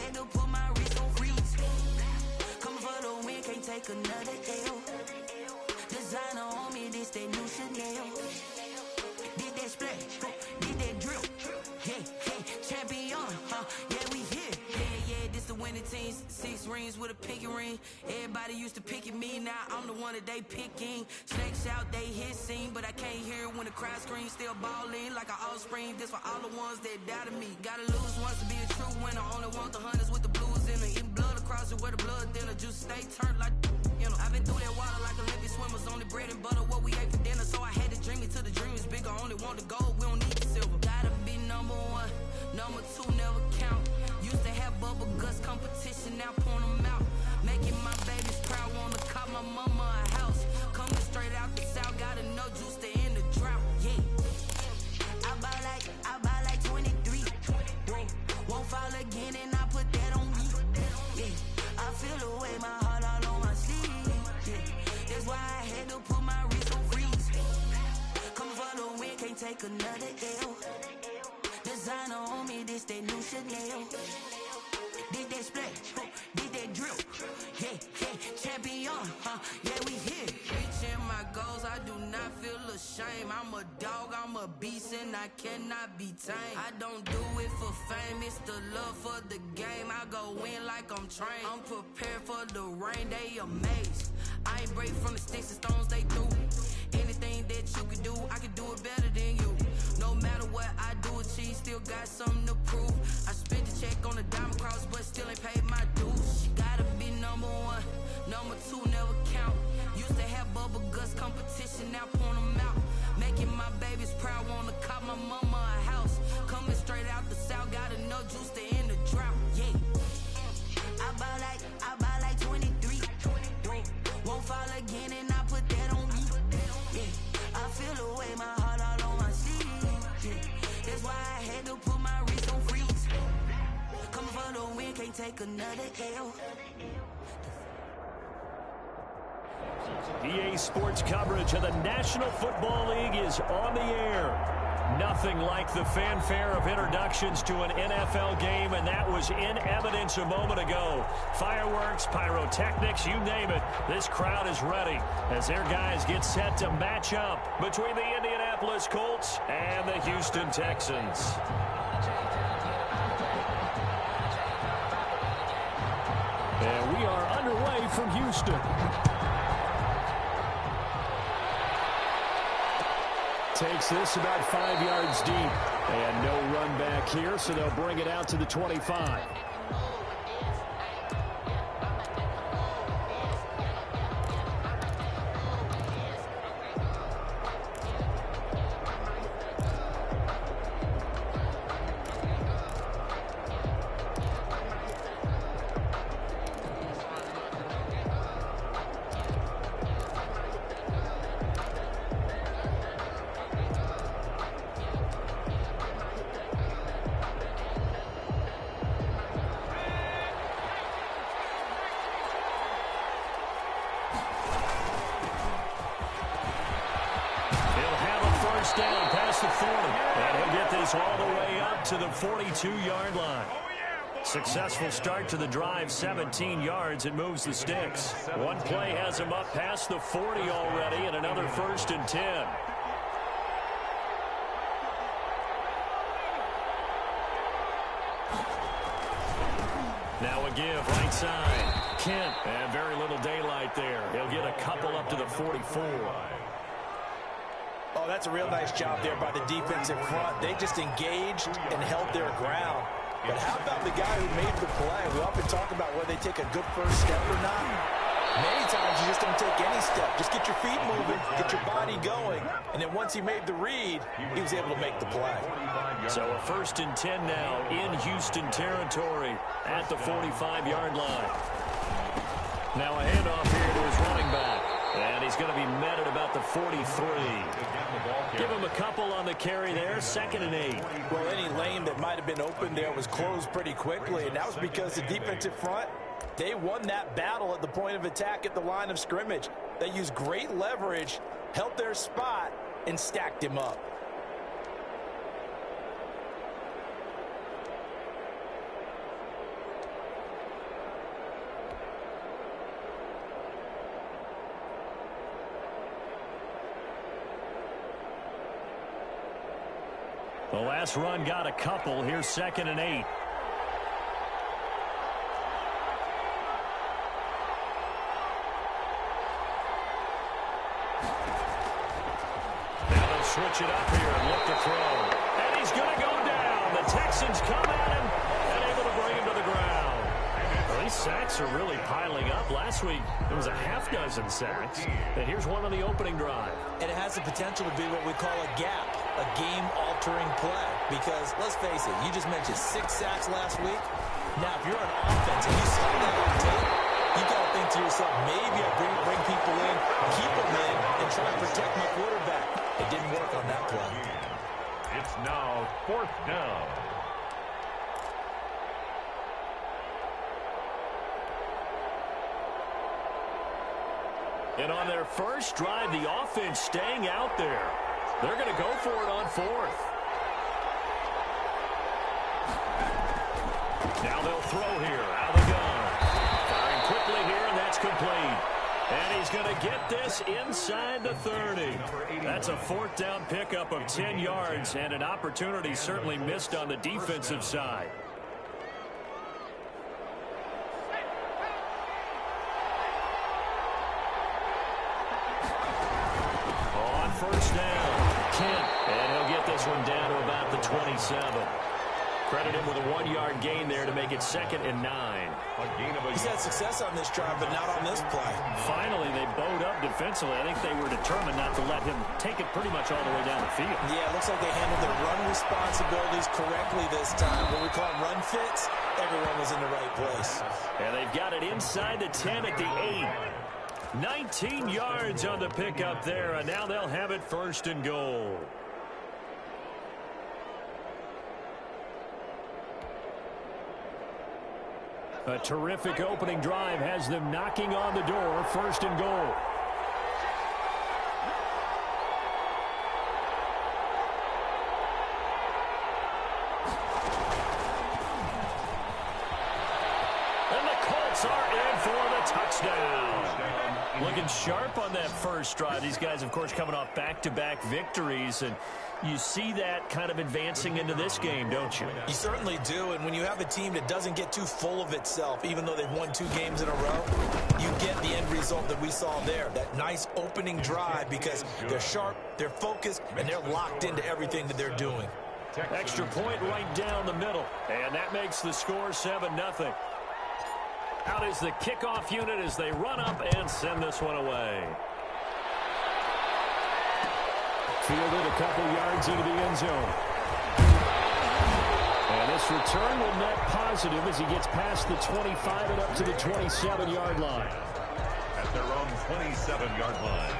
had to put my wrist on freeze. Coming for the win, can't take another L. Designer on me, this that new Chanel. Did that splash, did that drill. Yeah, champion, yeah, we here. Yeah, this the winning team. 6 rings with a pinky ring. Everybody used to pick at me, now I'm the one that they picking. Snakes out, they hit scene, but I can't hear it when the crowd screams. Still balling like an offspring. This for all the ones that doubted me. Gotta lose once to be a true winner. Only want the hunters with the blues in it. Eating blood across it where the blood thinner. Juice stay turned like, you know. I've been through that water like Olympic swimmers. Only bread and butter, what we ate for dinner. So I had to dream it till the dream is bigger. Only want the gold, we don't need the silver. Gotta be number 1, number 2 never count. Used to have bubble guts competition, now point them out. Making my babies proud, wanna call my mama a house. Coming straight out the south, gotta know juice to end the drought. Yeah, I buy like 23. Won't fall again and I put that on me. Yeah, I feel the way, my heart all on my sleeve. Yeah, that's why I had to put my wrist on freeze. Coming for the win, can't take another L. Designer on me, this that new Chanel. Did that splash, did that drill. Yeah, champion, yeah, we here. Reaching my goals, I do not feel ashamed. I'm a dog, I'm a beast, and I cannot be tamed. I don't do it for fame, it's the love for the game. I go in like I'm trained. I'm prepared for the rain, they amazed. I ain't break from the sticks and stones they threw. Anything that you can do, I can do it better than you. No matter what I do, achieve, still got something to prove. I spent the check on the diamond cross, but still ain't paid my dues. Gotta be number 1, number 2 never count. Used to have bubble guts competition, now point them out. Making my babies proud, wanna call my mama a house. Coming straight out the south, gotta know juice to end the drought. Yeah, I buy like 23. Won't fall again and I put that on me. Yeah, I feel the way, my heart all on my sleeve. Yeah, that's why I had to put my wrist on freeze. Coming for the win, can't take another L. EA Sports coverage of the National Football League is on the air. Nothing like the fanfare of introductions to an NFL game, and that was in evidence a moment ago. Fireworks, pyrotechnics, you name it. This crowd is ready as their guys get set to match up between the Indianapolis Colts and the Houston Texans. And we are underway from Houston. Takes this about 5 yards deep. And no run back here, so they'll bring it out to the 25. Down past the 40, and he'll get this all the way up to the 42-yard line. Successful start to the drive, 17 yards. It moves the sticks. One play has him up past the 40 already, and another 1st and 10. Now a give, right side. Kent, and very little daylight there. He'll get a couple up to the 44. Oh, that's a real nice job there by the defensive front. They just engaged and held their ground. But how about the guy who made the play? We often talk about whether they take a good first step or not. Many times you just don't take any step. Just get your feet moving, get your body going. And then once he made the read, he was able to make the play. So a 1st and 10 now in Houston territory at the 45-yard line. Now a handoff here to his running back. And he's going to be met at about the 43. Give him a couple on the carry there, 2nd and 8. Well, any lane that might have been open there was closed pretty quickly, and that was because the defensive front, they won that battle at the point of attack at the line of scrimmage. They used great leverage, held their spot, and stacked him up. The last run got a couple. Here's 2nd and 8. Now they'll switch it up here and look to throw. And he's going to go down. The Texans come at him and able to bring him to the ground. Well, these sacks are really piling up. Last week, there was a half dozen sacks. And here's one on the opening drive. And it has the potential to be what we call a gap, a game-altering play. Because, let's face it, you just mentioned 6 sacks last week. Now, if you're an offense and you saw that on tape, you got to think to yourself, maybe I bring people in, keep them in, and try to protect my quarterback. It didn't work on that play. It's now 4th down. And on their first drive, the offense staying out there. They're going to go for it on 4th. Now they'll throw here out of the gun. Firing quickly here, and that's complete. And he's going to get this inside the 30. That's a 4th down pickup of 10 yards, and an opportunity certainly missed on the defensive side. On 1st down, Kent, and he'll get this one down to about the 27. Credit him with a 1-yard gain there to make it 2nd and 9. He's had success on this drive, but not on this play. Finally, they bowed up defensively. I think they were determined not to let him take it pretty much all the way down the field. Yeah, it looks like they handled their run responsibilities correctly this time. What we call run fits, everyone was in the right place. And they've got it inside the 10 at the 8. 19 yards on the pickup there, and now they'll have it 1st and goal. A terrific opening drive has them knocking on the door, 1st and goal. And the Colts are in for the touchdown. Looking sharp on that first drive. These guys, of course, coming off back-to-back victories, and you see that kind of advancing into this game, don't you? You certainly do, and when you have a team that doesn't get too full of itself, even though they've won 2 games in a row, you get the end result that we saw there, that nice opening drive, because they're sharp, they're focused, and they're locked into everything that they're doing. Extra point right down the middle, and that makes the score 7-0. Out is the kickoff unit as they run up and send this one away. Fielded a couple yards into the end zone. And this return will net positive as he gets past the 25 and up to the 27-yard line. At their own 27-yard line.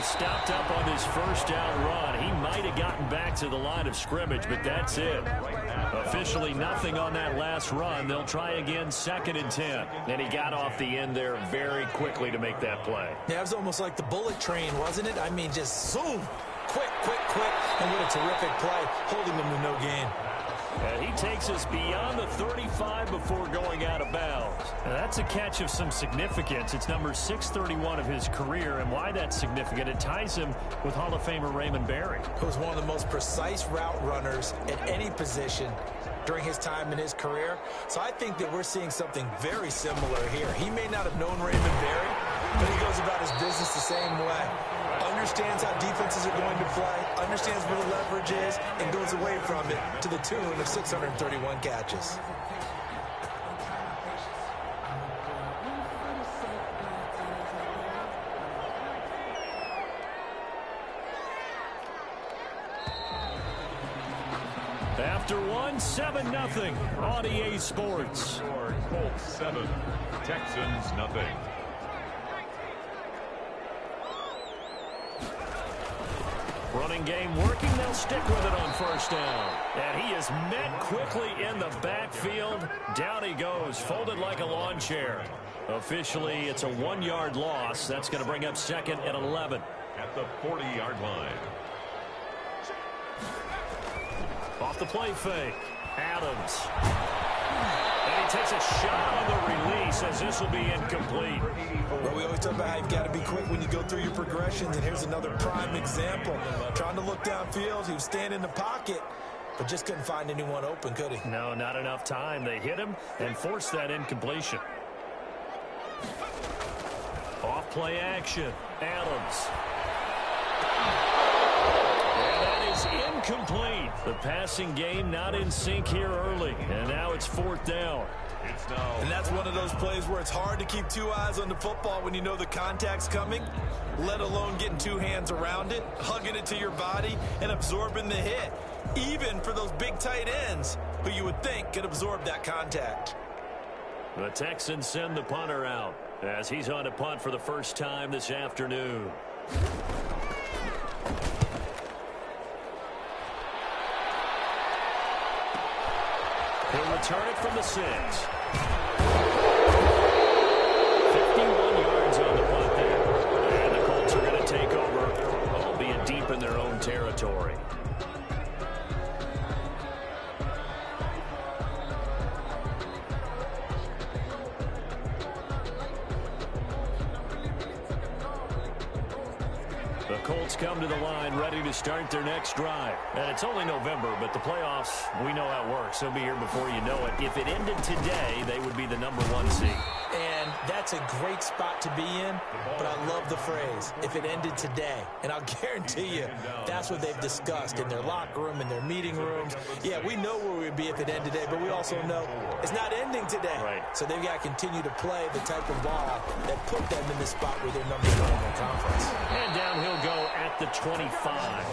Stopped up on this first down run. He might have gotten back to the line of scrimmage, but that's it. Officially nothing on that last run. They'll try again 2nd and 10. And he got off the end there very quickly to make that play. Yeah, it was almost like the bullet train, wasn't it? I mean, just zoom. Quick, quick, quick. And what a terrific play, holding them to no gain. And he takes us beyond the 35 before going out of bounds. Now that's a catch of some significance. It's number 631 of his career, and why that's significant, it ties him with Hall of Famer Raymond Berry. Who was one of the most precise route runners at any position during his time in his career. So I think that we're seeing something very similar here. He may not have known Raymond Berry, but he goes about his business the same way. Understands how defenses are going to play, understands where the leverage is, and goes away from it to the tune of 631 catches. After 7-0 on EA Sports. Colts 7, Texans nothing. Running game working. They'll stick with it on first down. And he is met quickly in the backfield. Down he goes, folded like a lawn chair. Officially, it's a 1-yard loss. That's going to bring up 2nd and 11. At the 40-yard line. Off the play fake. Adams. And he takes a shot on the release as this will be incomplete. Well, we always talk about how you've got to be quick when you go through your progressions, and here's another prime example. Trying to look downfield, he was standing in the pocket, but just couldn't find anyone open, could he? No, not enough time. They hit him and forced that incompletion. Off play action. Adams. And that is incomplete. The passing game not in sync here early. And now it's 4th down. And that's one of those plays where it's hard to keep 2 eyes on the football when you know the contact's coming, let alone getting 2 hands around it, hugging it to your body, and absorbing the hit. Even for those big tight ends who you would think could absorb that contact. The Texans send the punter out as he's on to punt for the first time this afternoon. He'll return it from the 6. 51 yards on the punt there. And the Colts are going to take over, albeit deep in their own territory. The Colts come to the line ready to start their next drive. And it's only November, but the playoffs, we know how it works. They'll be here before you know it. If it ended today, they would be the #1 seed. And that's a great spot to be in, but I love the phrase, if it ended today. And I'll guarantee you, that's what they've discussed in their locker room, in their meeting rooms. Yeah, we know where we'd be if it ended today, but we also know it's not ending today. Right. So they've got to continue to play the type of ball that put them in the spot where they're #1 in their conference. And down he'll go at the 25.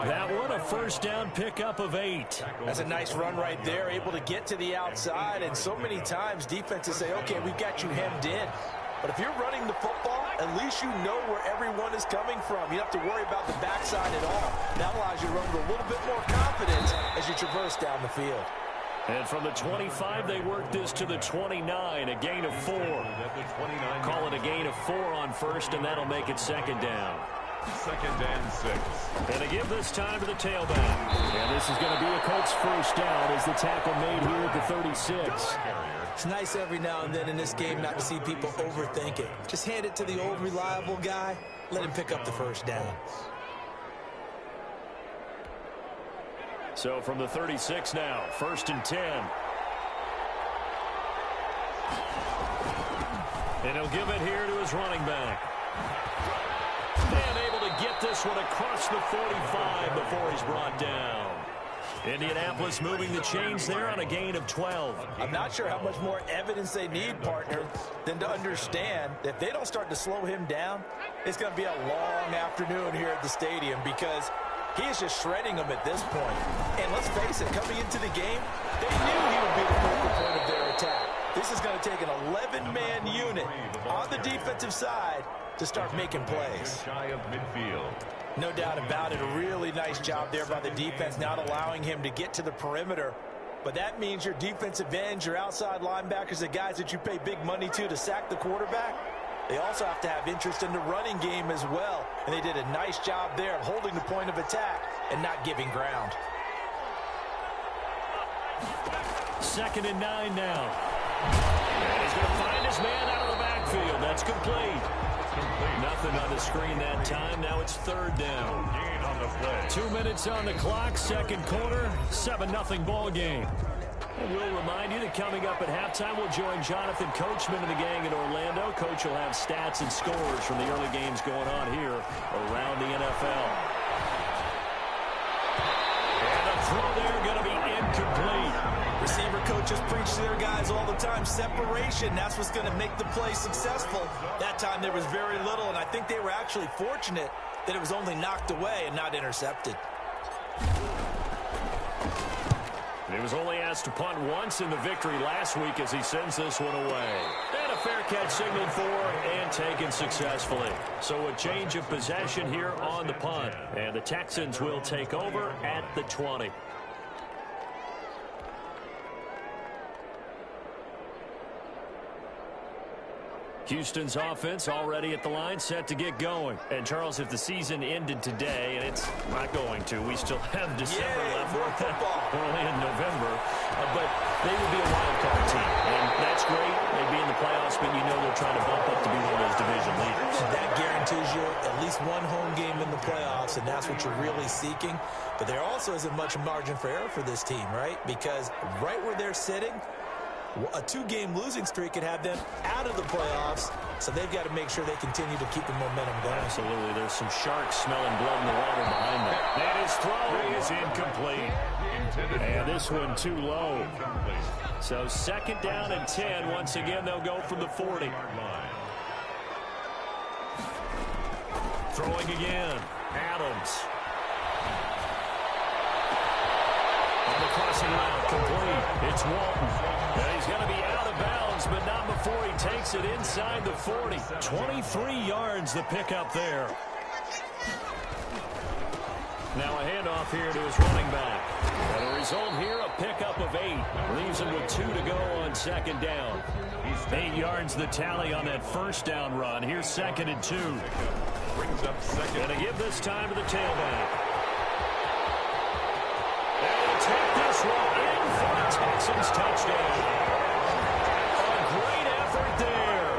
That one a first down pickup of 8. That's a nice run right there, able to get to the outside. And so many times defenses say, okay, we've got you hemmed in. But if you're running the football, at least you know where everyone is coming from. You don't have to worry about the backside at all. That allows you to run with a little bit more confidence as you traverse down the field. And from the 25, they work this to the 29, a gain of 4. Call it a gain of 4 on first, and that'll make it 2nd down. 2nd and 6. And they give this time to the tailback. And this is going to be a Colts first down as the tackle made here at the 36. It's nice every now and then in this game not to see people overthink it. Just hand it to the old reliable guy. Let him pick up the first down. So from the 36 now, 1st and 10. And he'll give it here to his running back. And able to get this one across the 45 before he's brought down. Indianapolis moving the chains there on a gain of 12. I'm not sure how much more evidence they need, partner, than to understand that if they don't start to slow him down, it's going to be a long afternoon here at the stadium because he is just shredding them at this point. And let's face it, coming into the game, they knew he would be the focal point of their attack. This is going to take an 11-man unit on the defensive side to start making plays. Shy of midfield. No doubt about it. A really nice job there by the defense, not allowing him to get to the perimeter. But that means your defensive ends, your outside linebackers, the guys that you pay big money to sack the quarterback, they also have to have interest in the running game as well. And they did a nice job there of holding the point of attack and not giving ground. 2nd and 9 now. And he's going to find his man out of the backfield. That's complete. Nothing on the screen that time. Now it's 3rd down. Gain on the play. 2 minutes on the clock, 2nd quarter, 7-0 ball game. And we'll remind you that coming up at halftime, we'll join Jonathan Coachman and the gang in Orlando. Coach will have stats and scores from the early games going on here around the NFL. And the throw there going to be incomplete. Receiver coaches preach to their guys all the time. Separation, that's what's going to make the play successful. That time there was very little, and I think they were actually fortunate that it was only knocked away and not intercepted. He was only asked to punt once in the victory last week as he sends this one away. And a fair catch signaled for and taken successfully. So a change of possession here on the punt. And the Texans will take over at the 20. Houston's offense already at the line, set to get going. And, Charles, if the season ended today, and it's not going to, we still have December left. We're only in November. But they would be a wild card team. And that's great. They'd be in the playoffs, but you know they're trying to bump up to be one of those division leaders. That guarantees you at least one home game in the playoffs, and that's what you're really seeking. But there also isn't much margin for error for this team, right? Because right where they're sitting, a 2-game losing streak could have them out of the playoffs, so they've got to make sure they continue to keep the momentum going. Absolutely. There's some sharks smelling blood in the water behind them. And his throw is incomplete. And this one too low. So second down and 10. Once again, they'll go from the 40. Throwing again. Adams. On the crossing route, complete. It's Walton. And he's going to be out of bounds, but not before he takes it inside the 40. 23 yards the pickup there. Now a handoff here to his running back. And the result here, a pickup of 8. Leaves him with 2 to go on second down. 8 yards the tally on that first down run. Here's second and 2. Brings up second. And to give this time to the tailback. And take this one in for a Texans touchdown. A great effort there.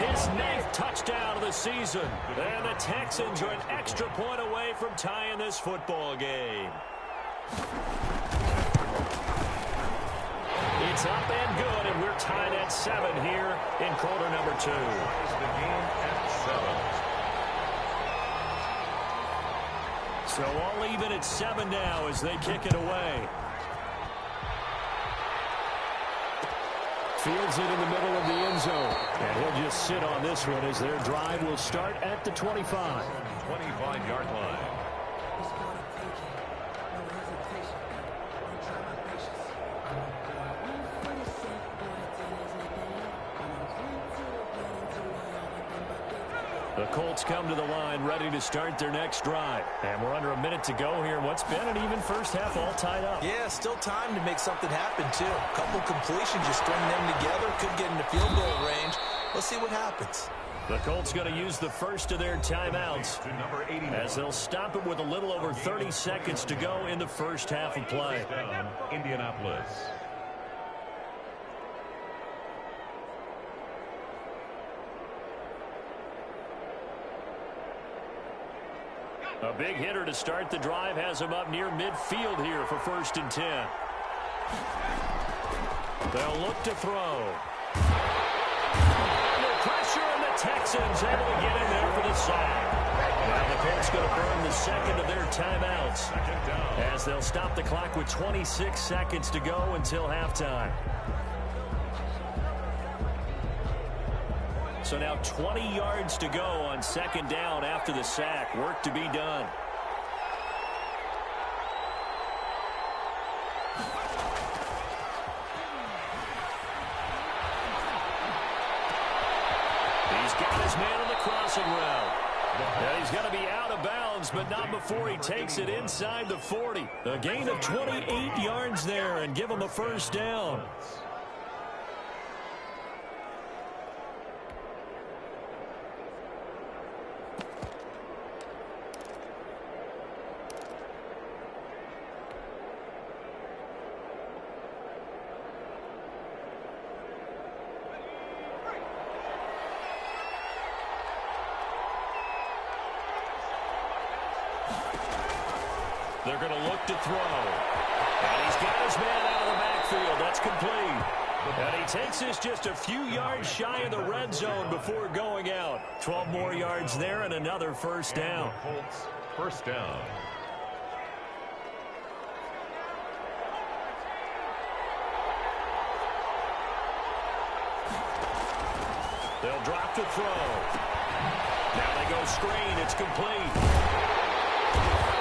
His 9th touchdown of the season. And the Texans are an extra point away from tying this football game. It's up and good, and we're tied at 7 here in quarter number 2. The game at 7. So all even at 7 now as they kick it away. Fields it in the middle of the end zone. And he'll just sit on this one as their drive will start at the 25. 25-yard line. The Colts come to the line ready to start their next drive. And we're under a minute to go here. What's been an even first half all tied up. Yeah, still time to make something happen, too. A couple completions, you string them together, could get into field goal range. Let's see what happens. The Colts going to use the first of their timeouts as they'll stop it with a little over 30 seconds to go in the first half of play. Indianapolis. A big hitter to start the drive has him up near midfield here for first and 10. They'll look to throw. Under pressure, and the Texans able to get in there for the sack. Now the Colts going to burn the second of their timeouts as they'll stop the clock with 26 seconds to go until halftime. So now 20 yards to go on second down after the sack. Work to be done. He's got his man on the crossing route. Now he's got to be out of bounds, but not before he takes it inside the 40. A gain of 28 yards there and give him a first down. They're going to look to throw. And he's got his man out of the backfield. That's complete. And he takes this just a few yards shy of the red zone before going out. 12 more yards there and another first down. Colts, first down. They'll drop to throw. Now they go screen. It's complete.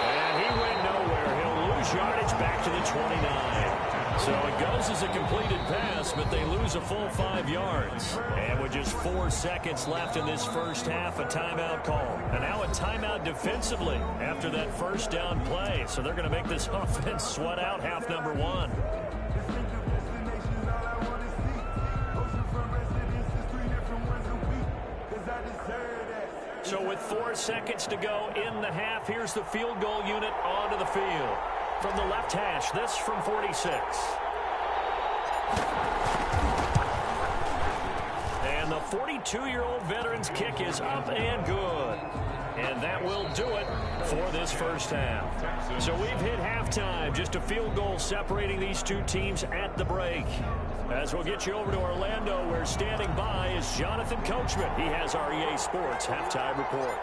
And he went nowhere. He'll lose yardage back to the 29. So it goes as a completed pass, but they lose a full 5 yards. And with just 4 seconds left in this first half, a timeout call. And now a timeout defensively after that first down play. So they're going to make this offense sweat out half number 1. So with 4 seconds to go in the half, here's the field goal unit onto the field. From the left hash, this from 46. And the 42-year-old veteran's kick is up and good. And that will do it for this first half. So we've hit halftime. Just a field goal separating these two teams at the break. As we'll get you over to Orlando, where standing by is Jonathan Coachman. He has our EA Sports halftime report.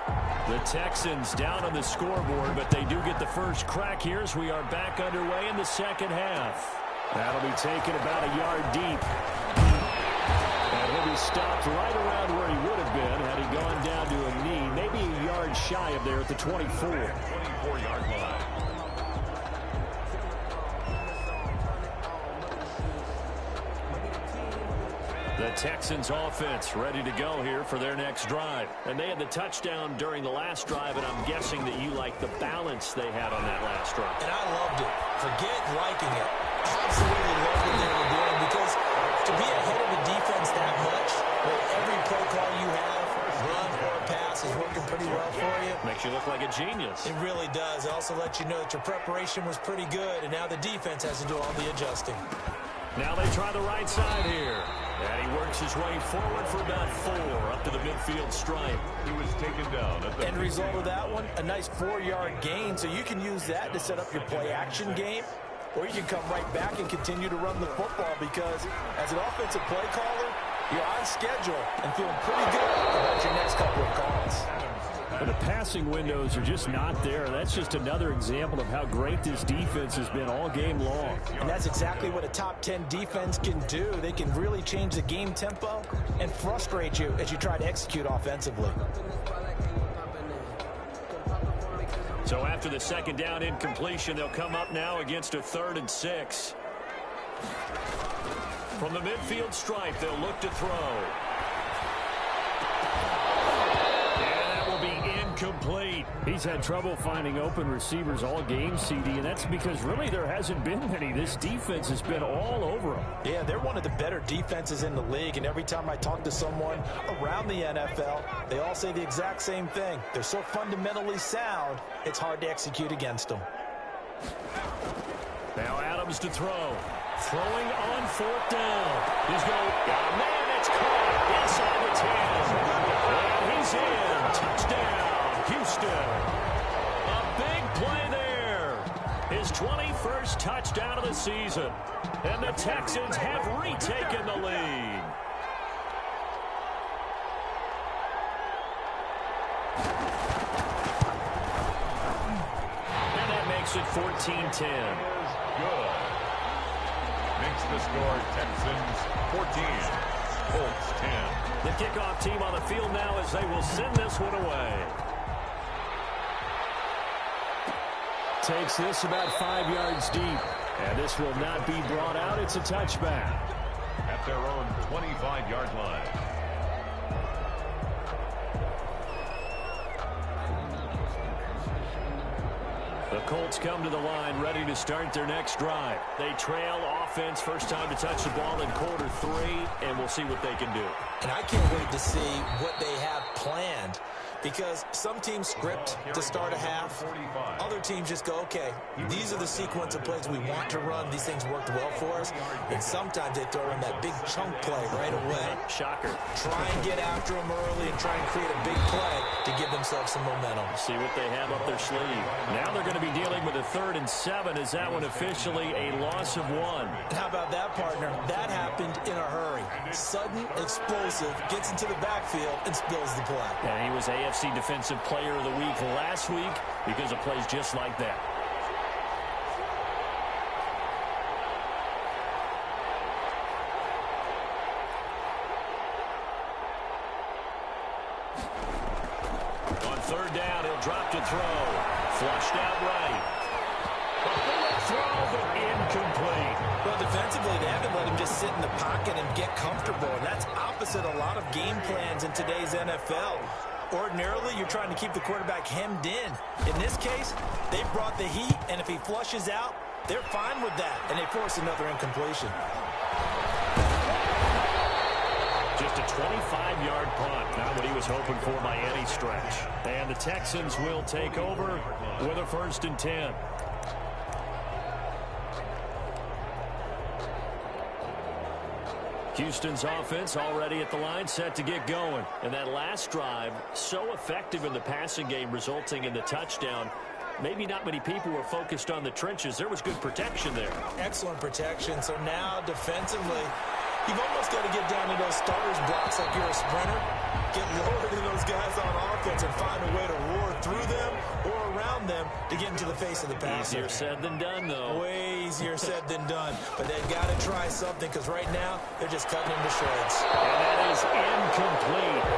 The Texans down on the scoreboard, but they do get the first crack here as we are back underway in the second half. That'll be taken about a yard deep. And he'll be stopped right around where he would have been had he gone down to a knee, maybe a yard shy of there at the 24. 24-yard line. The Texans offense ready to go here for their next drive. And they had the touchdown during the last drive, and I'm guessing that you like the balance they had on that last drive. And I loved it. Forget liking it. Absolutely loved what they were doing, because to be ahead of a defense that much, where every play call you have, run or pass, is working pretty well for you. Makes you look like a genius. It really does. It also lets you know that your preparation was pretty good, and now the defense has to do all the adjusting. Now they try the right side here. And he works his way forward for about 4 up to the midfield stripe. He was taken down at the End result of that one, a nice 4-yard gain. So you can use that to set up your play-action game, or you can come right back and continue to run the football, because as an offensive play caller, you're on schedule and feeling pretty good about your next couple of calls. But the passing windows are just not there. That's just another example of how great this defense has been all game long. And that's exactly what a top 10 defense can do. They can really change the game tempo and frustrate you as you try to execute offensively. So after the second down incompletion, they'll come up now against a 3rd and 6. From the midfield stripe, they'll look to throw. Complete. He's had trouble finding open receivers all game, CD, and that's because really there hasn't been many. This defense has been all over them. Yeah, they're one of the better defenses in the league, and every time I talk to someone around the NFL, they all say the exact same thing. They're so fundamentally sound, it's hard to execute against them. Now Adams to throw. Throwing on 4th down. He's going, man, it's caught inside the 10. And he's in. Touchdown. Houston. A big play there. His 21st touchdown of the season. And the Texans have retaken the lead. And that makes it 14-10. Good. Makes the score Texans 14, Colts 10. The kickoff team on the field now as they will send this one away. Takes this about 5 yards deep. And this will not be brought out. It's a touchback. At their own 25-yard line. The Colts come to the line ready to start their next drive. They trail offense, first time to touch the ball in quarter 3, and we'll see what they can do. And I can't wait to see what they have planned, because some teams script to start a half. Other teams just go, okay, these are the sequence of plays we want to run. These things worked well for us. And sometimes they throw in that big chunk play right away. Shocker. Try and get after them early and try and create a big play to give themselves some momentum. See what they have up their sleeve. Now they're going to be dealing with a 3rd and 7. Is that one officially a loss of 1? How about that, partner? That happened in a hurry. Sudden, explosive, gets into the backfield and spills the play. And he was AFC Defensive Player of the Week last week because of plays just like that. On 3rd down, he'll drop to throw. Flushed out right. A bullet throw, but incomplete. Well, the defensively, they haven't let him just sit in the pocket and get comfortable, and that's opposite a lot of game plans in today's NFL. Ordinarily, you're trying to keep the quarterback hemmed in. In this case, they brought the heat, and if he flushes out, they're fine with that, and they force another incompletion. Just a 25-yard punt, not what he was hoping for by any stretch. And the Texans will take over with a 1st and 10. Houston's offense already at the line, set to get going. And that last drive, so effective in the passing game, resulting in the touchdown. Maybe not many people were focused on the trenches. There was good protection there. Excellent protection. So now defensively, you've almost got to get down to those starters blocks like you're a sprinter. Get lower than those guys on offense and find a way to roar through them or around them to get into the face of the passer. Easier said than done, though. Way easier said than done. But they've got to try something because right now they're just cutting him to shreds. And that is incomplete. A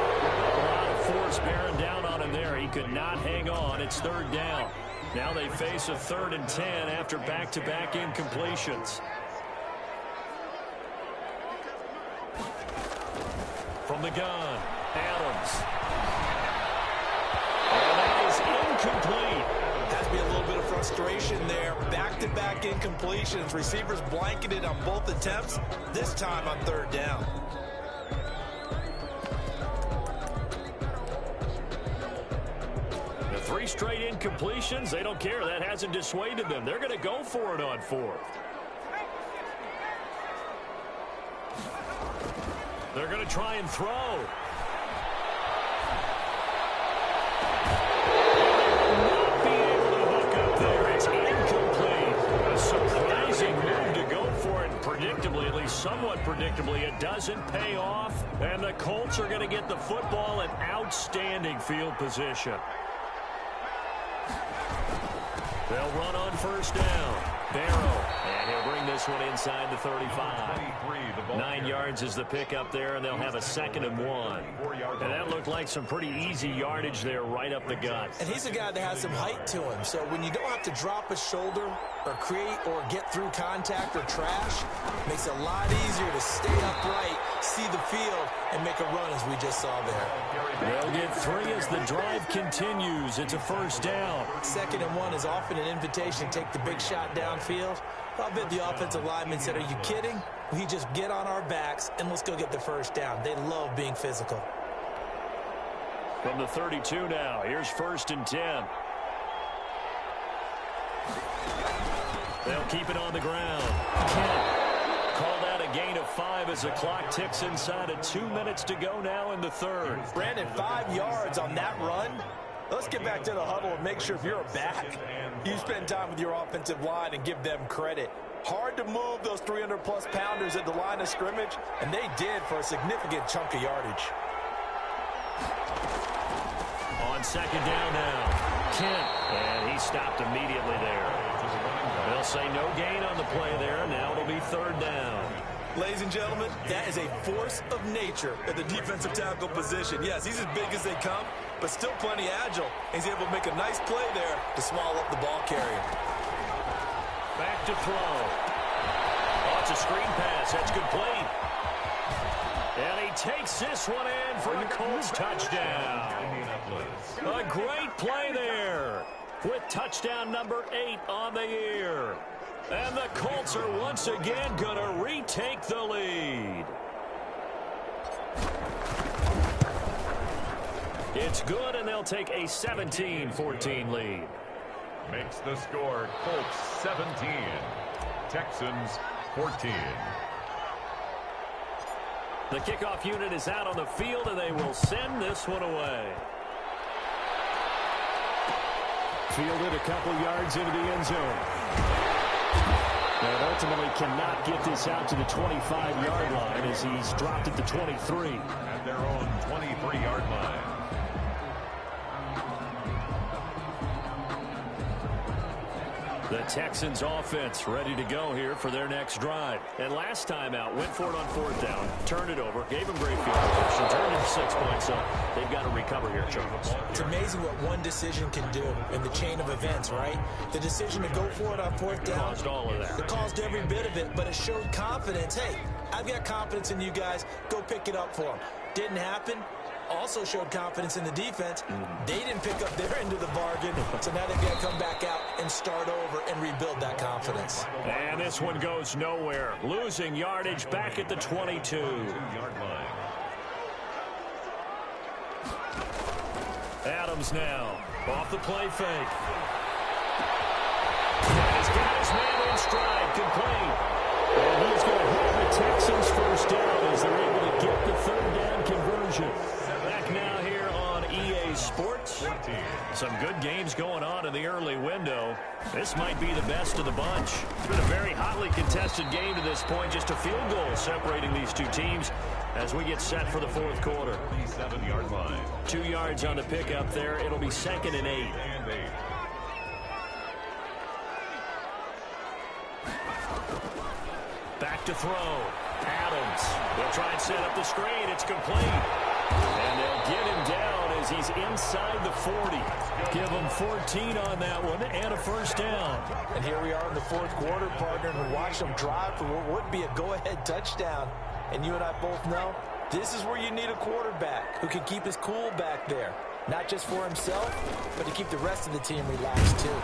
lot of force bearing down on him there. He could not hang on. It's 3rd down. Now they face a 3rd and 10 after back-to-back incompletions. From the gun, Adams. And that is incomplete. Has to be a little bit of frustration there. Back-to-back incompletions. Receivers blanketed on both attempts, this time on 3rd down. The 3 straight incompletions, they don't care. That hasn't dissuaded them. They're going to go for it on 4th. They're going to try and throw. Not being able to hook up there. It's incomplete. A surprising move to go for it. Predictably, at least somewhat predictably, it doesn't pay off. And the Colts are going to get the football in outstanding field position. They'll run on 1st down. Barrow, and he'll bring this one inside the 35. 9 yards is the pickup there, and they'll have a 2nd and 1. And that looked like some pretty easy yardage there right up the gut. And he's a guy that has some height to him, so when you don't have to drop a shoulder or create or get through contact or trash, it makes it a lot easier to stay upright, see the field, and make a run as we just saw there. They'll get 3 as the drive continues. It's a 1st down. 2nd and 1 is often an invitation to take the big shot downfield. I bet the offensive lineman said, are you kidding? We just get on our backs and let's go get the 1st down. They love being physical. From the 32 now, here's 1st and 10. They'll keep it on the ground. Kent called out a gain of 5 as the clock ticks inside of 2 minutes to go now in the 3rd. Brandon, 5 yards on that run. Let's get back to the huddle and make sure if you're a back, you spend time with your offensive line and give them credit. Hard to move those 300-plus pounders at the line of scrimmage, and they did for a significant chunk of yardage. On 2nd down now, Kent, and he stopped immediately there. They'll say no gain on the play there. Now it'll be 3rd down. Ladies and gentlemen, that is a force of nature at the defensive tackle position. Yes, he's as big as they come, but still plenty agile. He's able to make a nice play there to swallow up the ball carrier. Back to throw. Oh, it's a screen pass. That's complete. And he takes this one in for a Colts touchdown. A great play there with touchdown number 8 on the year. And the Colts are once again going to retake the lead. It's good, and they'll take a 17-14 lead. Makes the score Colts 17, Texans 14. The kickoff unit is out on the field, and they will send this one away. Fielded a couple yards into the end zone. And ultimately cannot get this out to the 25-yard line as he's dropped at the 23. At their own 23-yard line. The Texans offense ready to go here for their next drive. And last time out, went for it on 4th down, turned it over, gave them great field position, turned it 6 points up. They've got to recover here, Charles. It's amazing what one decision can do in the chain of events, right? The decision to go for it on 4th down. Caused all of that. It caused every bit of it, but it showed confidence. Hey, I've got confidence in you guys. Go pick it up for them. Didn't happen. Also showed confidence in the defense. They didn't pick up their end of the bargain, so now they've got to come back out and start over and rebuild that confidence. And this one goes nowhere. Losing yardage back at the 22. 2-yard line. Adams now off the play fake. He's got his man in stride, complete. And he's going to hit the Texans first down as they're able to get the 3rd down conversion. Back now here on EA Sports. Some good games going on in the early window. This might be the best of the bunch. It's been a very hotly contested game to this point. Just a field goal separating these two teams as we get set for the 4th quarter. 7-yard line. 2 yards on the pickup there. It'll be 2nd and 8. Back to throw. Adams. They'll try and set up the screen. It's complete. And they'll get him down as he's inside the 40. Give him 14 on that one and a first down. And here we are in the 4th quarter, partner, and watch them drive for what would be a go-ahead touchdown. And you and I both know this is where you need a quarterback who can keep his cool back there. Not just for himself, but to keep the rest of the team relaxed too.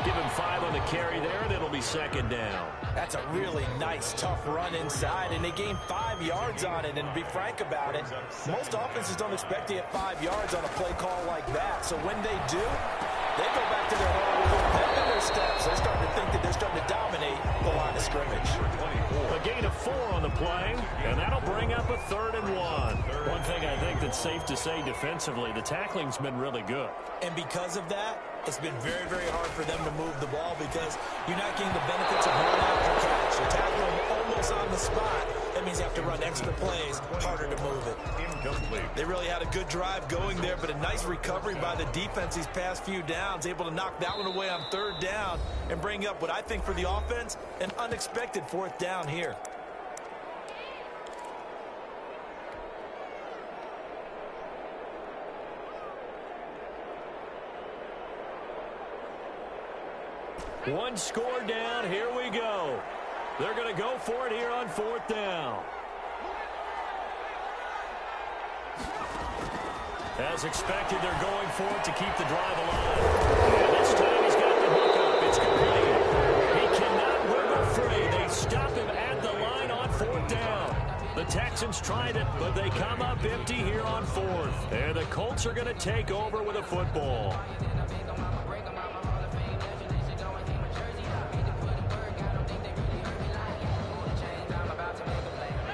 Give him 5 on the carry there, and it'll be 2nd down. That's a really nice, tough run inside, and they gained 5 yards on it. And to be frank about it, most offenses don't expect to get 5 yards on a play call like that. So when they do, they go back to their hole with a pep in their steps. They're starting to think that they're starting to dominate the line of scrimmage. A gain of 4 on the play, and that'll bring up a 3rd and 1. One thing I think that's safe to say defensively, the tackling's been really good. And because of that, it's been very, very hard for them to move the ball because you're not getting the benefits of run after catch. You're tackling them almost on the spot. That means you have to run extra plays, harder to move it. Incomplete. They really had a good drive going there, but a nice recovery by the defense these past few downs, able to knock that one away on 3rd down and bring up what I think for the offense, an unexpected 4th down here. One score down. Here we go. They're going to go for it here on 4th down. As expected, they're going for it to keep the drive alive. And this time he's got the hook up. It's complete. He cannot wiggle free. They stop him at the line on 4th down. The Texans tried it, but they come up empty here on 4th. And the Colts are going to take over with a football.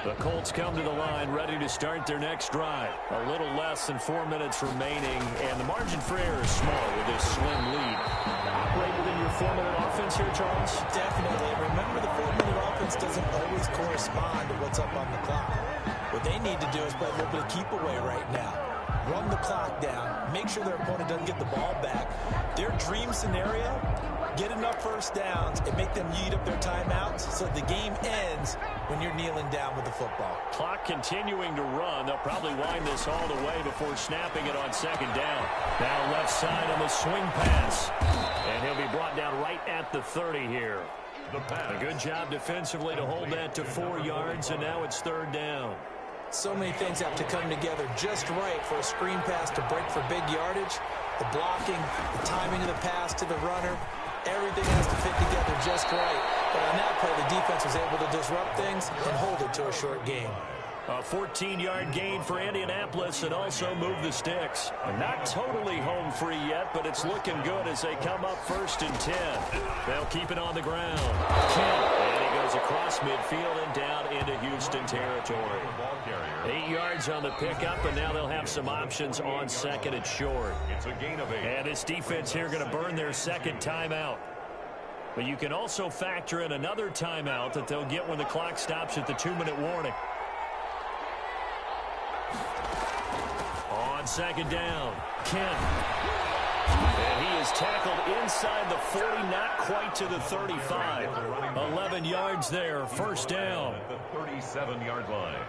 The Colts come to the line ready to start their next drive. A little less than 4 minutes remaining, and the margin for error is small with this slim lead. Operate within your 4-minute offense here, Charles? Definitely. Remember, the 4-minute offense doesn't always correspond to what's up on the clock. What they need to do is play a little bit of keep away right now. Run the clock down. Make sure their opponent doesn't get the ball back. Their dream scenario, get enough first downs and make them eat up their timeouts so the game ends when you're kneeling down with the football. Clock continuing to run. They'll probably wind this all the way before snapping it on 2nd down. Now left side on the swing pass. And he'll be brought down right at the 30 here. A good job defensively to hold that to 4 yards, and now it's 3rd down. So many things have to come together just right for a screen pass to break for big yardage. The blocking, the timing of the pass to the runner, everything has to fit together just right. But on that play, the defense was able to disrupt things and hold it to a short game. A 14-yard gain for Indianapolis and also move the sticks. Not totally home free yet, but it's looking good as they come up 1st and 10. They'll keep it on the ground. And he goes across midfield and down into Houston territory. 8 yards on the pickup, and now they'll have some options on 2nd and short. It's a gain of 8. And this defense here going to burn their 2nd timeout. But you can also factor in another timeout that they'll get when the clock stops at the 2-minute warning. On 2nd down, Kent. And he is tackled inside the 40, not quite to the 35. 11 yards there, first down. At the 37-yard line.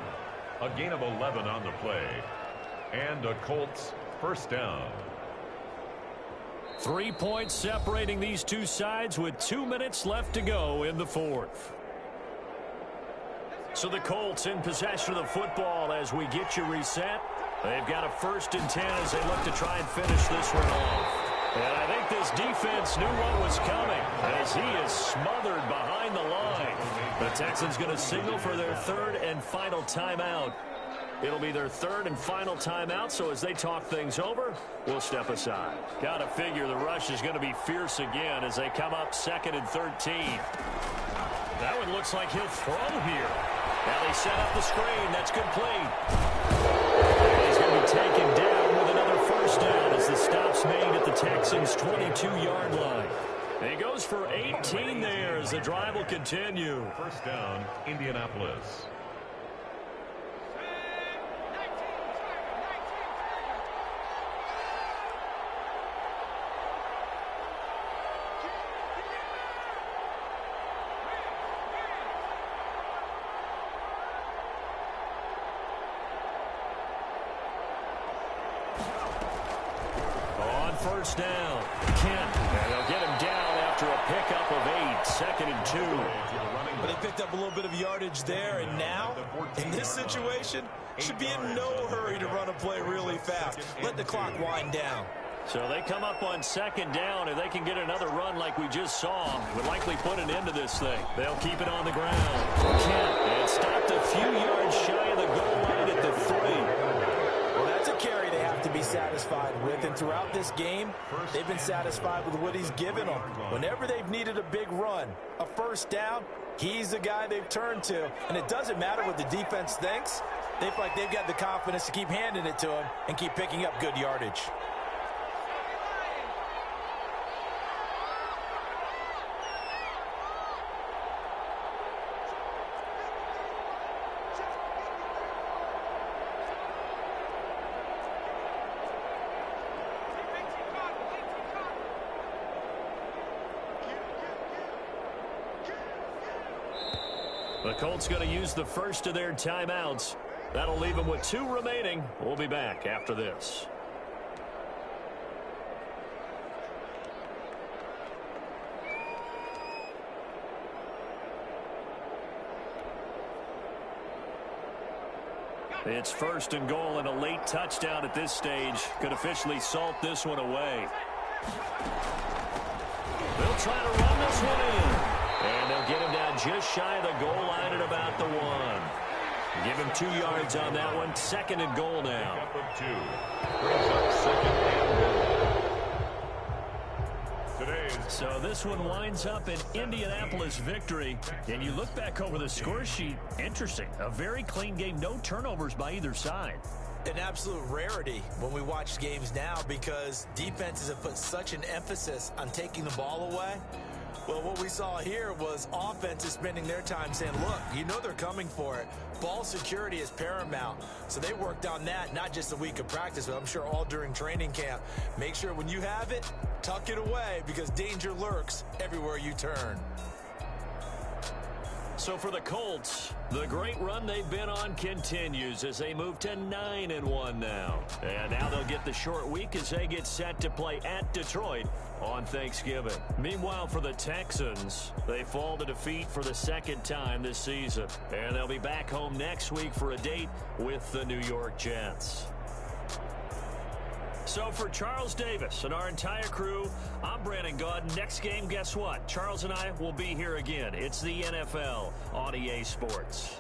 A gain of 11 on the play. And a Colts first down. 3 points separating these two sides with 2 minutes left to go in the fourth. So the Colts in possession of the football as we get you reset. They've got a 1st and 10 as they look to try and finish this one off. And I think this defense knew what was coming as he is smothered behind the line. The Texans going to signal for their 3rd and final timeout. It'll be their 3rd and final timeout, so as they talk things over, we'll step aside. Got to figure the rush is going to be fierce again as they come up 2nd and 13. That one looks like he'll throw here. Now they set up the screen. That's good play. And he's going to be taken down with another first down as the stop's made at the Texans' 22-yard line. And he goes for 18 there as the drive will continue. First down, Indianapolis. First down, Kent, and they'll get him down after a pickup of 8, 2nd and 2. But they picked up a little bit of yardage there, and now, in this situation, should be in no hurry to run a play really fast. Let the clock wind down. So they come up on 2nd down, and they can get another run like we just saw. Would likely put an end to this thing. They'll keep it on the ground. Kent, and stopped a few yards shy of the goal line at the 3. Well, that's a carry they have to be satisfied with, and throughout this game, they've been satisfied with what he's given them. Whenever they've needed a big run, a first down, he's the guy they've turned to, and it doesn't matter what the defense thinks. They feel like they've got the confidence to keep handing it to him and keep picking up good yardage. The Colts going to use the first of their timeouts. That'll leave them with 2 remaining. We'll be back after this. It's 1st and goal and a late touchdown at this stage could officially salt this one away. They'll try to run this one in. And they'll get him down just shy of the goal line at about the 1. Give him 2 yards on that one. 2nd and goal now. Up of 2. Brings up 2nd and goal. Today's So this one winds up an Indianapolis victory. And you look back over the score sheet. Interesting. A very clean game. No turnovers by either side. An absolute rarity when we watch games now because defenses have put such an emphasis on taking the ball away. Well, what we saw here was offenses spending their time saying, look, you know they're coming for it. Ball security is paramount. So they worked on that, not just a week of practice, but I'm sure all during training camp. Make sure when you have it, tuck it away because danger lurks everywhere you turn. So for the Colts, the great run they've been on continues as they move to 9-1 now. And now they'll get the short week as they get set to play at Detroit on Thanksgiving. Meanwhile, for the Texans, they fall to defeat for the 2nd time this season. And they'll be back home next week for a date with the New York Jets. So for Charles Davis and our entire crew, I'm Brandon Gaudin. Next game, guess what? Charles and I will be here again. It's the NFL on EA Sports.